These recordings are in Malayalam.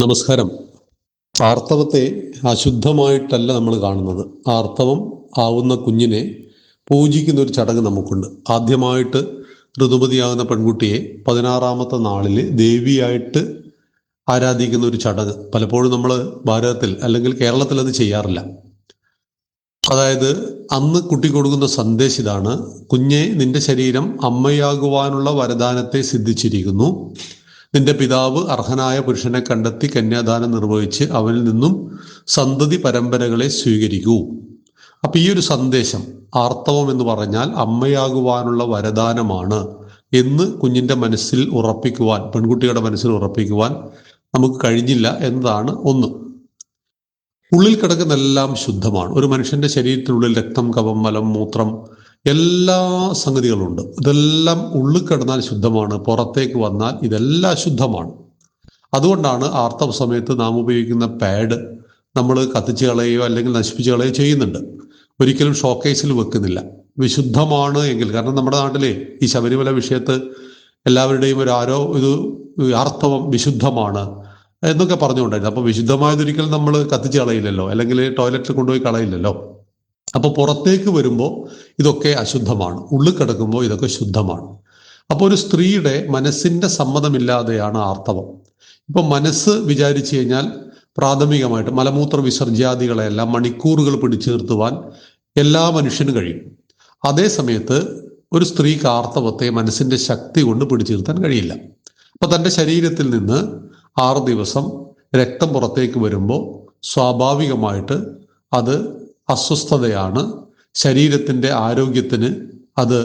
നമസ്കാരം. ആർത്തവത്തെ അശുദ്ധമായിട്ടല്ല നമ്മൾ കാണുന്നത്. ആർത്തവം ആവുന്ന കുഞ്ഞിനെ പൂജിക്കുന്ന ഒരു ചടങ്ങ് നമുക്കുണ്ട്. ആദ്യമായിട്ട് ഋതുമതിയാകുന്ന പെൺകുട്ടിയെ 16ാമത്തെ നാളിൽ ദേവിയായിട്ട് ആരാധിക്കുന്ന ഒരു ചടങ്ങ് പലപ്പോഴും നമ്മൾ ഭാരതത്തിൽ അല്ലെങ്കിൽ കേരളത്തിൽ അത് ചെയ്യാറില്ല. അതായത് അന്ന് കുട്ടി കൊടുക്കുന്ന സന്ദേശം ഇതാണ്: കുഞ്ഞെ, നിന്റെ ശരീരം അമ്മയാകുവാനുള്ള വരദാനത്തെ സിദ്ധിച്ചിരിക്കുന്നു. നിന്റെ പിതാവ് അർഹനായ പുരുഷനെ കണ്ടെത്തി കന്യാദാനം നിർവഹിച്ച് അവനിൽ നിന്നും സന്തതി പരമ്പരകളെ സ്വീകരിക്കൂ. അപ്പൊ ഈ ഒരു സന്ദേശം, ആർത്തവം എന്ന് പറഞ്ഞാൽ അമ്മയാകുവാനുള്ള വരദാനമാണ് എന്ന് കുഞ്ഞിന്റെ മനസ്സിൽ ഉറപ്പിക്കുവാൻ, പെൺകുട്ടിയുടെ മനസ്സിൽ ഉറപ്പിക്കുവാൻ നമുക്ക് കഴിഞ്ഞില്ല എന്നതാണ് ഒന്ന്. ഉള്ളിൽ കിടക്കുന്നതെല്ലാം ശുദ്ധമാണ്. ഒരു മനുഷ്യന്റെ ശരീരത്തിനുള്ളിൽ രക്തം, കഫം, മലം, മൂത്രം, എല്ലാ സംഗതികളുണ്ട്. ഇതെല്ലാം ഉള്ളിൽ കിടന്നാൽ ശുദ്ധമാണ്, പുറത്തേക്ക് വന്നാൽ ഇതെല്ലാം അശുദ്ധമാണ്. അതുകൊണ്ടാണ് ആർത്തവ സമയത്ത് നാം ഉപയോഗിക്കുന്ന പാഡ് നമ്മൾ കത്തിച്ച് കളയുകയോ അല്ലെങ്കിൽ നശിപ്പിച്ച് കളയുകയോ ചെയ്യുന്നുണ്ട്. ഒരിക്കലും ഷോക്കേസിൽ വെക്കുന്നില്ല. വിശുദ്ധമാണ് എങ്കിൽ, കാരണം നമ്മുടെ നാട്ടിലെ ഈ ശബരിമല വിഷയത്ത് എല്ലാവരുടെയും ഇത് ആർത്തവം വിശുദ്ധമാണ് എന്നൊക്കെ പറഞ്ഞുകൊണ്ടായിരുന്നു. അപ്പൊ വിശുദ്ധമായതൊരിക്കലും നമ്മൾ കത്തിച്ച് കളയില്ലല്ലോ, അല്ലെങ്കിൽ ടോയ്ലറ്റിൽ കൊണ്ടുപോയി കളയില്ലല്ലോ. അപ്പോൾ പുറത്തേക്ക് വരുമ്പോൾ ഇതൊക്കെ അശുദ്ധമാണ്, ഉള്ളിൽ കിടക്കുമ്പോൾ ഇതൊക്കെ ശുദ്ധമാണ്. അപ്പോൾ ഒരു സ്ത്രീയുടെ മനസ്സിന്റെ സമ്മതമില്ലാതെയാണ് ആർത്തവം. ഇപ്പൊ മനസ്സ് വിചാരിച്ചു കഴിഞ്ഞാൽ പ്രാഥമികമായിട്ട് മലമൂത്ര വിസർജ്യാദികളെല്ലാം മണിക്കൂറുകൾ പിടിച്ചു നിർത്തുവാൻ എല്ലാ മനുഷ്യനും കഴിയും. അതേ സമയത്ത് ഒരു സ്ത്രീക്ക് ആർത്തവത്തെ മനസ്സിന്റെ ശക്തി കൊണ്ട് പിടിച്ചു നിർത്താൻ കഴിയില്ല. അപ്പൊ തൻ്റെ ശരീരത്തിൽ നിന്ന് 6 ദിവസം രക്തം പുറത്തേക്ക് വരുമ്പോൾ സ്വാഭാവികമായിട്ട് അത് അസ്വസ്ഥതയാണ്. ശരീരത്തിൻ്റെ ആരോഗ്യത്തിന് അത്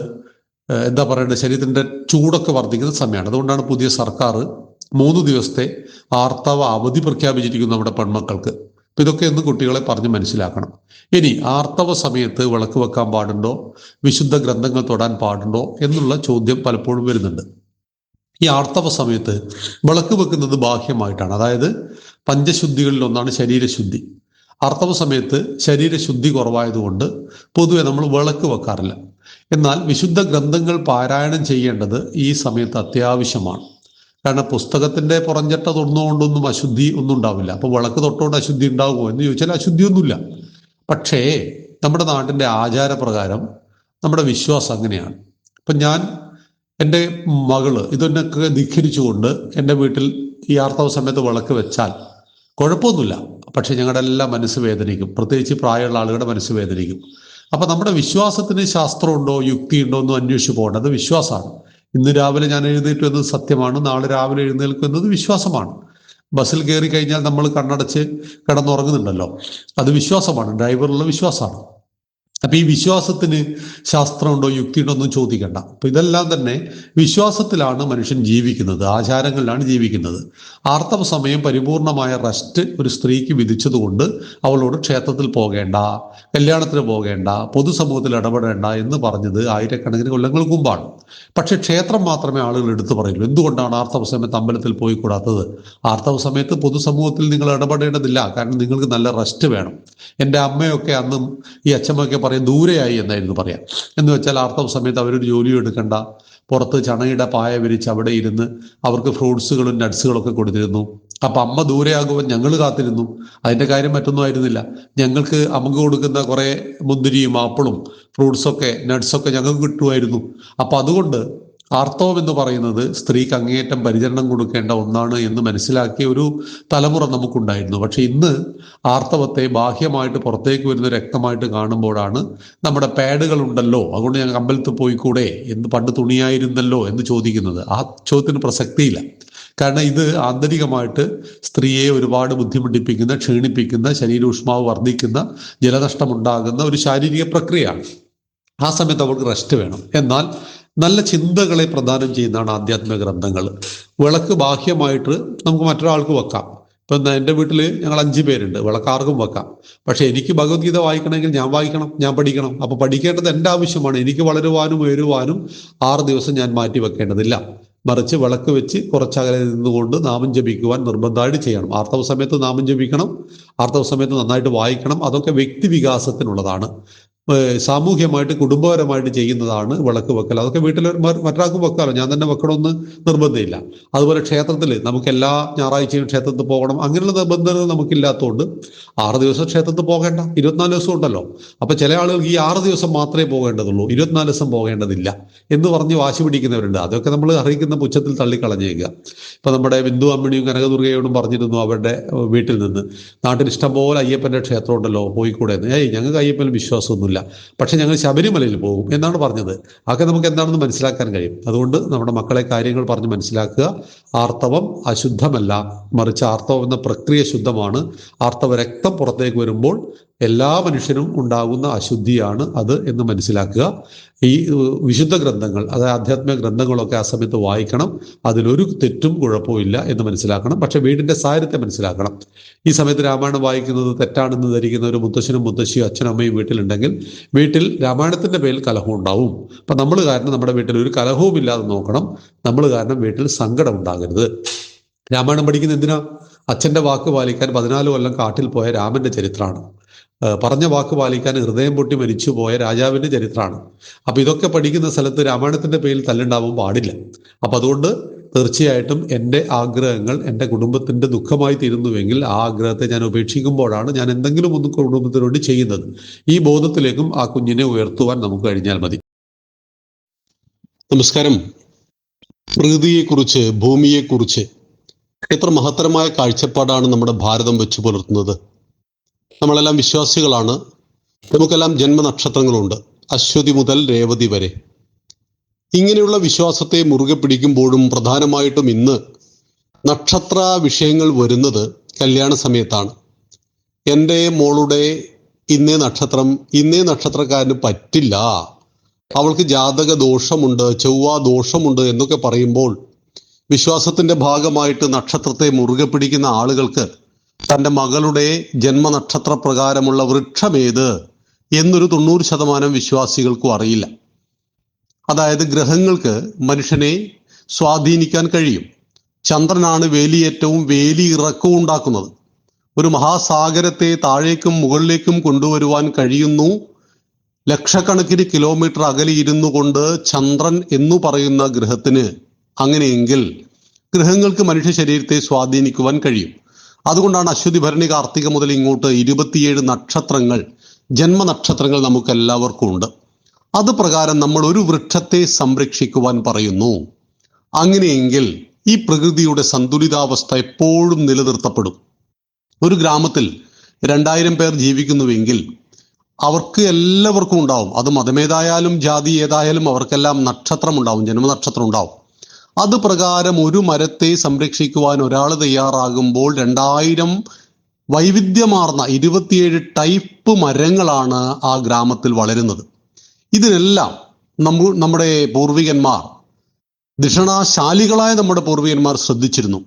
എന്താ പറയേണ്ടത്, ശരീരത്തിൻ്റെ ചൂടൊക്കെ വർദ്ധിക്കുന്ന സമയമാണ്. അതുകൊണ്ടാണ് പുതിയ സർക്കാർ 3 ദിവസത്തെ ആർത്തവ അവധി പ്രഖ്യാപിച്ചിരിക്കുന്നു നമ്മുടെ പെൺമക്കൾക്ക്. അപ്പം ഇതൊക്കെ ഒന്ന് കുട്ടികളെ പറഞ്ഞ് മനസ്സിലാക്കണം. ഇനി ആർത്തവ സമയത്ത് വിളക്ക് വെക്കാൻ പാടുണ്ടോ, വിശുദ്ധ ഗ്രന്ഥങ്ങൾ തൊടാൻ പാടുണ്ടോ എന്നുള്ള ചോദ്യം പലപ്പോഴും വരുന്നുണ്ട്. ഈ ആർത്തവ സമയത്ത് വിളക്ക് വെക്കുന്നത് ബാഹ്യമായിട്ടാണ്. അതായത് പഞ്ചശുദ്ധികളിൽ ഒന്നാണ് ശരീരശുദ്ധി. ആർത്തവ സമയത്ത് ശരീരശുദ്ധി കുറവായതുകൊണ്ട് പൊതുവെ നമ്മൾ വിളക്ക് വെക്കാറില്ല. എന്നാൽ വിശുദ്ധ ഗ്രന്ഥങ്ങൾ പാരായണം ചെയ്യേണ്ടത് ഈ സമയത്ത് അത്യാവശ്യമാണ്. കാരണം പുസ്തകത്തിന്റെ പുറംചട്ട തൊടുന്നതുകൊണ്ടൊന്നും അശുദ്ധി ഒന്നും ഉണ്ടാവില്ല. അപ്പോൾ വിളക്ക് തൊട്ടുകൊണ്ട് അശുദ്ധി ഉണ്ടാകുമോ എന്ന് ചോദിച്ചാൽ അശുദ്ധിയൊന്നുമില്ല. പക്ഷേ നമ്മുടെ നാട്ടിന്റെ ആചാരപ്രകാരം നമ്മുടെ വിശ്വാസം അങ്ങനെയാണ്. ഇപ്പം ഞാൻ എൻ്റെ മകള് ഇതൊന്നൊക്കെ ധിഖരിച്ചുകൊണ്ട് എൻ്റെ വീട്ടിൽ ഈ ആർത്തവ സമയത്ത് വിളക്ക് വെച്ചാൽ കുഴപ്പമൊന്നുമില്ല. പക്ഷെ ഞങ്ങളുടെ എല്ലാം മനസ്സ് വേദനിക്കും, പ്രത്യേകിച്ച് പ്രായമുള്ള ആളുകളുടെ മനസ്സ് വേദനിക്കും. അപ്പൊ നമ്മുടെ വിശ്വാസത്തിന് ശാസ്ത്രമുണ്ടോ യുക്തിയുണ്ടോ ഒന്നും അന്വേഷിച്ച് പോകേണ്ടത് വിശ്വാസമാണ്. ഇന്ന് രാവിലെ ഞാൻ എഴുന്നേറ്റു എന്നത് സത്യമാണ്, നാളെ രാവിലെ എഴുന്നേൽക്കും എന്നത് വിശ്വാസമാണ്. ബസ്സിൽ കയറി കഴിഞ്ഞാൽ നമ്മൾ കണ്ണടച്ച് കിടന്നുറങ്ങുന്നുണ്ടല്ലോ, അത് വിശ്വാസമാണ്, ഡ്രൈവറുള്ള വിശ്വാസമാണ്. അപ്പൊ ഈ വിശ്വാസത്തിന് ശാസ്ത്രമുണ്ടോ യുക്തിയുണ്ടോ ഒന്നും ചോദിക്കണ്ട. അപ്പൊ ഇതെല്ലാം തന്നെ വിശ്വാസത്തിലാണ് മനുഷ്യൻ ജീവിക്കുന്നത്, ആചാരങ്ങളിലാണ് ജീവിക്കുന്നത്. ആർത്തവ സമയം പരിപൂർണമായ റെസ്റ്റ് ഒരു സ്ത്രീക്ക് വിധിച്ചതുകൊണ്ട് അവളോട് ക്ഷേത്രത്തിൽ പോകേണ്ട, കല്യാണത്തിന് പോകേണ്ട, പൊതുസമൂഹത്തിൽ ഇടപെടേണ്ട എന്ന് പറഞ്ഞത് ആയിരക്കണക്കിന് കൊല്ലങ്ങൾക്ക് മുമ്പാണ്. പക്ഷെ ക്ഷേത്രം മാത്രമേ ആളുകൾ എടുത്തു പറയുള്ളൂ. എന്തുകൊണ്ടാണ് ആർത്തവ സമയത്ത് അമ്പലത്തിൽ പോയി കൂടാത്തത്? ആർത്തവ സമയത്ത് പൊതുസമൂഹത്തിൽ നിങ്ങൾ ഇടപെടേണ്ടതില്ല, കാരണം നിങ്ങൾക്ക് നല്ല റെസ്റ്റ് വേണം. എൻ്റെ അമ്മയൊക്കെ അന്നും ഈ അച്ഛമ്മയൊക്കെ പറയും ദൂരെയായി എന്നായിരുന്നു പറയാം. എന്ന് വെച്ചാൽ ആർത്തവ സമയത്ത് അവരൊരു ജോലിയും എടുക്കണ്ട, പുറത്ത് ചണയുടെ പായ വിരിച്ച് അവിടെ ഇരുന്ന് അവർക്ക് ഫ്രൂട്ട്സുകളും നട്ട്സുകളും ഒക്കെ കൊടുത്തിരുന്നു. അപ്പൊ അമ്മ ദൂരെയാകുമ്പോൾ ഞങ്ങൾ കാത്തിരുന്നു. അതിന്റെ കാര്യം മറ്റൊന്നും ആയിരുന്നില്ല. ഞങ്ങൾക്ക് അമ്മക്ക് കൊടുക്കുന്ന കുറെ മുന്തിരിയും ആപ്പിളും ഫ്രൂട്ട്സൊക്കെ നട്ട്സൊക്കെ ഞങ്ങൾക്ക് കിട്ടുമായിരുന്നു. അപ്പൊ അതുകൊണ്ട് ആർത്തവം എന്ന് പറയുന്നത് സ്ത്രീക്ക് അങ്ങേയറ്റം പരിചരണം കൊടുക്കേണ്ട ഒന്നാണ് എന്ന് മനസ്സിലാക്കിയ ഒരു തലമുറ നമുക്കുണ്ടായിരുന്നു. പക്ഷെ ഇന്ന് ആർത്തവത്തെ ബാഹ്യമായിട്ട് പുറത്തേക്ക് വരുന്ന രക്തമായിട്ട് കാണുമ്പോഴാണ് നമ്മുടെ പാഡുകൾ ഉണ്ടല്ലോ, അതുകൊണ്ട് ഞങ്ങൾക്ക് അമ്പലത്തിൽ പോയിക്കൂടെ, എന്ന് പണ്ട് തുണിയായിരുന്നല്ലോ എന്ന് ചോദിക്കുന്നത്. ആ ചോദ്യത്തിന് പ്രസക്തിയില്ല. കാരണം ഇത് ആന്തരികമായിട്ട് സ്ത്രീയെ ഒരുപാട് ബുദ്ധിമുട്ടിപ്പിക്കുന്ന, ക്ഷീണിപ്പിക്കുന്ന, ശരീരോഷ്മാവ് വർദ്ധിക്കുന്ന, ജലനഷ്ടമുണ്ടാകുന്ന ഒരു ശാരീരിക പ്രക്രിയയാണ്. ആ സമയത്ത് അവൾക്ക് റെസ്റ്റ് വേണം. എന്നാൽ നല്ല ചിന്തകളെ പ്രദാനം ചെയ്യുന്നതാണ് ആധ്യാത്മിക ഗ്രന്ഥങ്ങൾ. വിളക്ക് ബാഹ്യമായിട്ട് നമുക്ക് മറ്റൊരാൾക്ക് വെക്കാം. ഇപ്പം എൻ്റെ വീട്ടിൽ ഞങ്ങൾ 5 പേരുണ്ട്, വിളക്ക് ആർക്കും വെക്കാം. പക്ഷെ എനിക്ക് ഭഗവത്ഗീത വായിക്കണമെങ്കിൽ ഞാൻ വായിക്കണം, ഞാൻ പഠിക്കണം. അപ്പൊ പഠിക്കേണ്ടത് എൻ്റെ ആവശ്യമാണ്. എനിക്ക് വളരുവാനും ഉയരുവാനും 6 ദിവസം ഞാൻ മാറ്റി വെക്കേണ്ടതില്ല. മറിച്ച് വിളക്ക് വെച്ച് കുറച്ചകലെ നിന്നുകൊണ്ട് നാമം ജപിക്കുവാൻ നിർബന്ധമായിട്ട് ചെയ്യണം. ആർത്തവ സമയത്ത് നാമം ജപിക്കണം, ആർത്തവ സമയത്ത് നന്നായിട്ട് വായിക്കണം. അതൊക്കെ വ്യക്തി വികാസത്തിനുള്ളതാണ്. സാമൂഹ്യമായിട്ട് കുടുംബപരമായിട്ട് ചെയ്യുന്നതാണ് വിളക്ക് വെക്കൽ. അതൊക്കെ വീട്ടിൽ മറ്റൊരാൾക്ക് വെക്കാമല്ലോ, ഞാൻ തന്നെ വെക്കണമെന്ന് നിർബന്ധമില്ല. അതുപോലെ ക്ഷേത്രത്തിൽ നമുക്ക് എല്ലാ ഞായറാഴ്ചയും ക്ഷേത്രത്തിൽ പോകണം, അങ്ങനെയുള്ള നിബന്ധനകൾ നമുക്കില്ലാത്തതുകൊണ്ട് 6 ദിവസം ക്ഷേത്രത്തിൽ പോകേണ്ട, 24 ദിവസം ഉണ്ടല്ലോ. അപ്പൊ ചില ആളുകൾക്ക് ഈ 6 ദിവസം മാത്രമേ പോകേണ്ടതുള്ളൂ, 24 ദിവസം പോകേണ്ടതില്ല എന്ന് പറഞ്ഞ് വാശി പിടിക്കുന്നവരുണ്ട്. അതൊക്കെ നമ്മൾ അറിയിക്കുന്ന പുച്ഛത്തിൽ തള്ളിക്കളഞ്ഞേക്കുക. ഇപ്പൊ നമ്മുടെ ബിന്ദു അമ്മിണിയും കനകദുർഗയോടും പറഞ്ഞിരുന്നു അവരുടെ വീട്ടിൽ നിന്ന്, നാട്ടിൽ ഇഷ്ടംപോലെ അയ്യപ്പന്റെ ക്ഷേത്രം ഉണ്ടല്ലോ, പോയിക്കൂടെ എന്ന്. ഞങ്ങൾക്ക് അയ്യപ്പനിൽ വിശ്വാസമൊന്നുമില്ല, പക്ഷെ ഞങ്ങൾ ശബരിമലയിൽ പോകും എന്നാണ് പറഞ്ഞത്. അതൊക്കെ നമുക്ക് എന്താണെന്ന് മനസ്സിലാക്കാൻ കഴിയും. അതുകൊണ്ട് നമ്മുടെ മക്കളെ കാര്യങ്ങൾ പറഞ്ഞ് മനസ്സിലാക്കുക. ആർത്തവം അശുദ്ധമല്ല, മറിച്ച് ആർത്തവം എന്ന പ്രക്രിയ ശുദ്ധമാണ്. ആർത്തവ രക്തം പുറത്തേക്ക് വരുമ്പോൾ എല്ലാ മനുഷ്യനും ഉണ്ടാകുന്ന അശുദ്ധിയാണ് അത് എന്ന് മനസ്സിലാക്കുക. ഈ വിശുദ്ധ ഗ്രന്ഥങ്ങൾ, അതായത് ആധ്യാത്മിക ഗ്രന്ഥങ്ങളൊക്കെ ആ സമയത്ത് വായിക്കണം. അതിലൊരു തെറ്റും കുഴപ്പവും ഇല്ല എന്ന് മനസ്സിലാക്കണം. പക്ഷെ വീടിന്റെ സാഹചര്യത്തെ മനസ്സിലാക്കണം. ഈ സമയത്ത് രാമായണം വായിക്കുന്നത് തെറ്റാണെന്ന് ധരിക്കുന്ന ഒരു മുത്തശ്ശനും മുത്തശ്ശിയും അച്ഛനും അമ്മയും വീട്ടിലുണ്ടെങ്കിൽ വീട്ടിൽ രാമായണത്തിന്റെ പേരിൽ കലഹം ഉണ്ടാവും. അപ്പൊ നമ്മൾ കാരണം നമ്മുടെ വീട്ടിൽ ഒരു കലഹവും ഇല്ലാതെ നോക്കണം. നമ്മൾ കാരണം വീട്ടിൽ സങ്കടം ഉണ്ടാകരുത്. രാമായണം പഠിക്കുന്ന എന്തിനാ? അച്ഛന്റെ വാക്ക് പാലിക്കാൻ 14 കൊല്ലം കാട്ടിൽ പോയ രാമന്റെ ചരിത്രമാണ്. പറഞ്ഞ വാക്ക് പാലിക്കാൻ ഹൃദയം പൊട്ടി മരിച്ചു പോയ രാജാവിന്റെ ചരിത്രമാണ്. അപ്പൊ ഇതൊക്കെ പഠിക്കുന്ന സ്ഥലത്ത് രാമായണത്തിന്റെ പേരിൽ തല്ലുണ്ടാവാൻ പാടില്ല. അപ്പൊ അതുകൊണ്ട് തീർച്ചയായിട്ടും എൻ്റെ ആഗ്രഹങ്ങൾ എൻ്റെ കുടുംബത്തിന്റെ ദുഃഖമായി തീരുന്നുവെങ്കിൽ ആ ആഗ്രഹത്തെ ഞാൻ ഉപേക്ഷിക്കുമ്പോഴാണ് ഞാൻ എന്തെങ്കിലും ഒന്ന് കുടുംബത്തിന് വേണ്ടി ചെയ്യുന്നത്. ഈ ബോധത്തിലേക്കും ആ കുഞ്ഞിനെ ഉയർത്തുവാൻ നമുക്ക് കഴിഞ്ഞാൽ മതി. നമസ്കാരം. പ്രകൃതിയെക്കുറിച്ച്, ഭൂമിയെക്കുറിച്ച് എത്ര മഹത്തരമായ കാഴ്ചപ്പാടാണ് നമ്മുടെ ഭാരതം വെച്ചു പുലർത്തുന്നത്. നമ്മളെല്ലാം വിശ്വാസികളാണ്. നമുക്കെല്ലാം ജന്മനക്ഷത്രങ്ങളുണ്ട്, അശ്വതി മുതൽ രേവതി വരെ. ഇങ്ങനെയുള്ള വിശ്വാസത്തെ മുറുകെ പിടിക്കുമ്പോഴും പ്രധാനമായിട്ടും ഇന്ന് നക്ഷത്ര വിഷയങ്ങൾ വരുന്നത് കല്യാണ സമയത്താണ്. എൻ്റെ മോളുടെ ഇന്നേ നക്ഷത്രം, ഇന്നേ നക്ഷത്രക്കാരന് പറ്റില്ല, അവൾക്ക് ജാതക ദോഷമുണ്ട്, ചൊവ്വ ദോഷമുണ്ട് എന്നൊക്കെ പറയുമ്പോൾ വിശ്വാസത്തിന്റെ ഭാഗമായിട്ട് നക്ഷത്രത്തെ മുറുകെ പിടിക്കുന്ന ആളുകൾക്ക് തൻ്റെ മകളുടെ ജന്മനക്ഷത്ര പ്രകാരമുള്ള വൃക്ഷമേത് എന്നൊരു 90% വിശ്വാസികൾക്കും അറിയില്ല. അതായത് ഗ്രഹങ്ങൾക്ക് മനുഷ്യനെ സ്വാധീനിക്കാൻ കഴിയും. ചന്ദ്രനാണ് വേലിയേറ്റവും വേലി ഇറക്കവും ഉണ്ടാക്കുന്നത്. ഒരു മഹാസാഗരത്തെ താഴേക്കും മുകളിലേക്കും കൊണ്ടുവരുവാൻ കഴിയുന്നു. ലക്ഷക്കണക്കിന് കിലോമീറ്റർ അകലെ ഇരുന്നു കൊണ്ട് ചന്ദ്രൻ എന്നു പറയുന്ന ഗ്രഹത്തിന്. അങ്ങനെയെങ്കിൽ ഗ്രഹങ്ങൾക്ക് മനുഷ്യ ശരീരത്തെ സ്വാധീനിക്കുവാൻ കഴിയും. അതുകൊണ്ടാണ് അശ്വതി ഭരണി കാർത്തിക മുതൽ ഇങ്ങോട്ട് 27 നക്ഷത്രങ്ങൾ, ജന്മനക്ഷത്രങ്ങൾ നമുക്ക് എല്ലാവർക്കും ഉണ്ട്. അത് പ്രകാരം നമ്മൾ ഒരു വൃക്ഷത്തെ സംരക്ഷിക്കുവാൻ പറയുന്നു. അങ്ങനെയെങ്കിൽ ഈ പ്രകൃതിയുടെ സന്തുലിതാവസ്ഥ എപ്പോഴും നിലനിർത്തപ്പെടും. ഒരു ഗ്രാമത്തിൽ 2000 പേർ ജീവിക്കുന്നുവെങ്കിൽ അവർക്ക് എല്ലാവർക്കും ഉണ്ടാവും, അത് മതമേതായാലും ജാതി ഏതായാലും അവർക്കെല്ലാം നക്ഷത്രം ഉണ്ടാവും, ജന്മനക്ഷത്രം ഉണ്ടാവും. അത് പ്രകാരം ഒരു മരത്തെ സംരക്ഷിക്കുവാൻ ഒരാൾ തയ്യാറാകുമ്പോൾ 2000 വൈവിധ്യമാർന്ന 27 ടൈപ്പ് മരങ്ങളാണ് ആ ഗ്രാമത്തിൽ വളരുന്നത്. ഇതിനെല്ലാം നമ്മുടെ പൂർവികന്മാർ, ധിഷണാശാലികളായ നമ്മുടെ പൂർവികന്മാർ ശ്രദ്ധിച്ചിരുന്നു.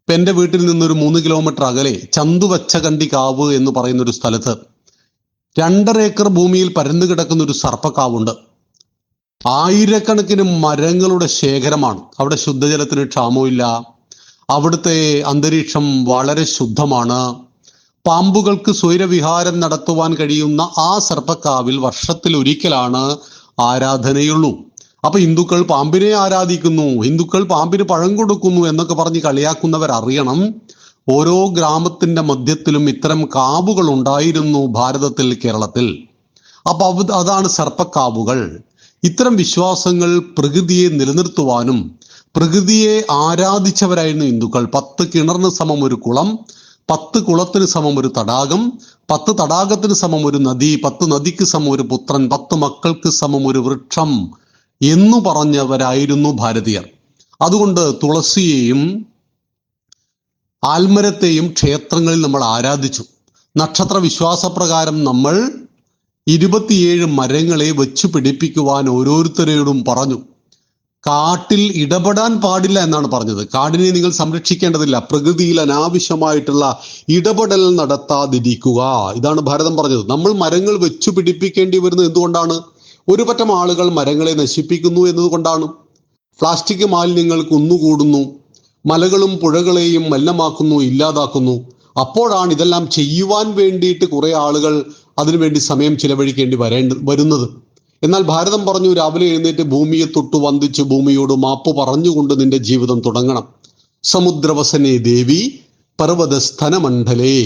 ഇപ്പം എൻ്റെ വീട്ടിൽ നിന്നൊരു 3 കിലോമീറ്റർ അകലെ ചന്തുവച്ചകണ്ടി കാവ് എന്ന് പറയുന്ന ഒരു സ്ഥലത്ത് 2.5 ഏക്കർ ഭൂമിയിൽ പരന്നു കിടക്കുന്ന ഒരു സർപ്പക്കാവുണ്ട്. ആയിരക്കണക്കിന് മരങ്ങളുടെ ശേഖരമാണ്. അവിടെ ശുദ്ധജലത്തിന് ക്ഷാമമില്ല. അവിടുത്തെ അന്തരീക്ഷം വളരെ ശുദ്ധമാണ്. പാമ്പുകൾക്ക് സ്വൈരവിഹാരം നടത്തുവാൻ കഴിയുന്ന ആ സർപ്പക്കാവിൽ വർഷത്തിൽ ഒരിക്കലാണ് ആരാധനയുള്ളൂ. അപ്പൊ ഹിന്ദുക്കൾ പാമ്പിനെ ആരാധിക്കുന്നു, ഹിന്ദുക്കൾ പാമ്പിന് പഴം കൊടുക്കുന്നു എന്നൊക്കെ പറഞ്ഞ് കളിയാക്കുന്നവർ അറിയണം, ഓരോ ഗ്രാമത്തിന്റെ മധ്യത്തിലും ഇത്തരം കാവുകൾ ഉണ്ടായിരുന്നു ഭാരതത്തിൽ, കേരളത്തിൽ. അപ്പൊ അതാണ് സർപ്പക്കാവുകൾ. ഇത്തരം വിശ്വാസങ്ങൾ പ്രകൃതിയെ നിലനിർത്തുവാനും പ്രകൃതിയെ ആരാധിച്ചവരായിരുന്നു ഹിന്ദുക്കൾ. 10 കിണറിന് സമം ഒരു കുളം, 10 കുളത്തിന് സമം ഒരു തടാകം, 10 തടാകത്തിന് സമം ഒരു നദി, 10 നദിക്ക് സമം ഒരു പുത്രൻ, 10 മക്കൾക്ക് സമം ഒരു വൃക്ഷം എന്നു പറഞ്ഞവരായിരുന്നു ഭാരതീയർ. അതുകൊണ്ട് തുളസിയെയും ആൽമരത്തെയും ക്ഷേത്രങ്ങളിൽ നമ്മൾ ആരാധിച്ചു. നക്ഷത്ര വിശ്വാസപ്രകാരം നമ്മൾ 27 മരങ്ങളെ വെച്ചു പിടിപ്പിക്കുവാൻ ഓരോരുത്തരോടും പറഞ്ഞു. കാട്ടിൽ ഇടപെടാൻ പാടില്ല എന്നാണ് പറഞ്ഞത്. കാടിനെ നിങ്ങൾ സംരക്ഷിക്കേണ്ടതില്ല, പ്രകൃതിയിൽ അനാവശ്യമായിട്ടുള്ള ഇടപെടൽ നടത്താതിരിക്കുക, ഇതാണ് ഭാരതം പറഞ്ഞത്. നമ്മൾ മരങ്ങൾ വെച്ചു പിടിപ്പിക്കേണ്ടി വരുന്നത് എന്തുകൊണ്ടാണ്? ഒരു പറ്റം ആളുകൾ മരങ്ങളെ നശിപ്പിക്കുന്നു എന്നതുകൊണ്ടാണ്. പ്ലാസ്റ്റിക് മാലിന്യങ്ങൾ കുന്നുകൂടുന്നു, മലകളും പുഴകളെയും മലിനമാക്കുന്നു, ഇല്ലാതാക്കുന്നു. അപ്പോഴാണ് ഇതെല്ലാം ചെയ്യുവാൻ വേണ്ടിയിട്ട് കുറെ ആളുകൾ അതിനുവേണ്ടി സമയം ചിലവഴിക്കേണ്ടി വരുന്നത്. എന്നാൽ ഭാരതം പറഞ്ഞു, രാവിലെ എഴുന്നേറ്റ് ഭൂമിയെ തൊട്ടു വന്ദിച്ച് ഭൂമിയോട് മാപ്പ് പറഞ്ഞുകൊണ്ട് നിന്റെ ജീവിതം തുടങ്ങണം. സമുദ്രവസനേ ദേവി പർവ്വതസ്ഥനമണ്ഡലേ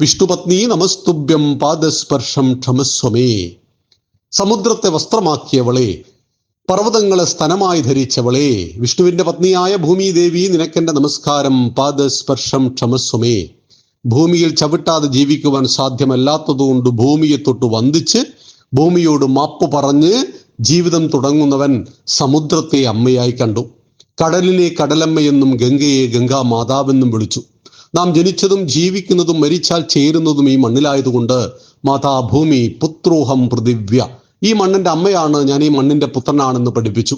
വിഷ്ണുപത്നി നമസ്തുഭ്യം പാദസ്പർശം ക്ഷമസ്വമേ. സമുദ്രത്തെ വസ്ത്രമാക്കിയവളെ, പർവ്വതങ്ങളെ സ്തനമായി ധരിച്ചവളെ, വിഷ്ണുവിന്റെ പത്നിയായ ഭൂമി ദേവി, നിനക്കെന്റെ നമസ്കാരം, പാദസ്പർശം ക്ഷമസ്വമേ. ഭൂമിയിൽ ചവിട്ടാതെ ജീവിക്കുവാൻ സാധ്യമല്ലാത്തതുകൊണ്ട് ഭൂമിയെ തൊട്ട് വന്ദിച്ച് ഭൂമിയോട് മാപ്പ് പറഞ്ഞ് ജീവിതം തുടങ്ങുന്നവൻ സമുദ്രത്തെ അമ്മയായി കണ്ടു. കടലിനെ കടലമ്മയെന്നും ഗംഗയെ ഗംഗാ മാതാവെന്നും വിളിച്ചു. നാം ജനിച്ചതും ജീവിക്കുന്നതും മരിച്ചാൽ ചേരുന്നതും ഈ മണ്ണിലായതുകൊണ്ട് മാതാഭൂമി പുത്രോഹം പൃഥിവ്യ, ഈ മണ്ണിന്റെ അമ്മയാണ് ഞാൻ, ഈ മണ്ണിന്റെ പുത്രനാണെന്ന് പഠിപ്പിച്ചു.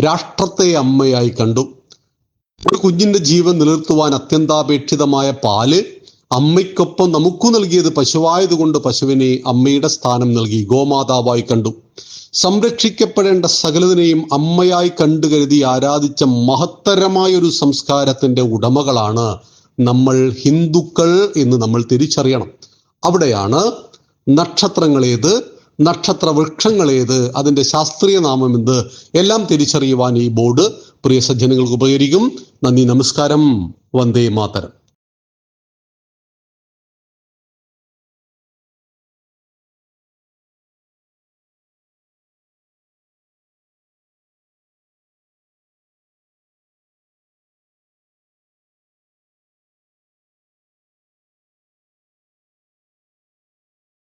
രാഷ്ട്രത്തെ അമ്മയായി കണ്ടു. ഒരു കുഞ്ഞിന്റെ ജീവൻ നിലനിർത്തുവാൻ അത്യന്താപേക്ഷിതമായ പാല് അമ്മയ്ക്കൊപ്പം നമുക്ക് നൽകിയത് പശുവായതുകൊണ്ട് പശുവിനെ അമ്മയുടെ സ്ഥാനം നൽകി ഗോമാതാവായി കണ്ടു. സംരക്ഷിക്കപ്പെടേണ്ട സകലതിനെയും അമ്മയായി കണ്ടു കരുതി ആരാധിച്ച മഹത്തരമായ ഒരു സംസ്കാരത്തിന്റെ ഉടമകളാണ് നമ്മൾ ഹിന്ദുക്കൾ എന്ന് നമ്മൾ തിരിച്ചറിയണം. അവിടെയാണ് നക്ഷത്രങ്ങളേത്, നക്ഷത്ര വൃക്ഷങ്ങളേത്, അതിന്റെ ശാസ്ത്രീയ നാമം എന്ത് എല്ലാം തിരിച്ചറിയുവാൻ ഈ ബോർഡ് പ്രിയ സജ്ജനങ്ങൾക്ക് ഉപകരിക്കും. നന്ദി, നമസ്കാരം, വന്ദേ മാതരം.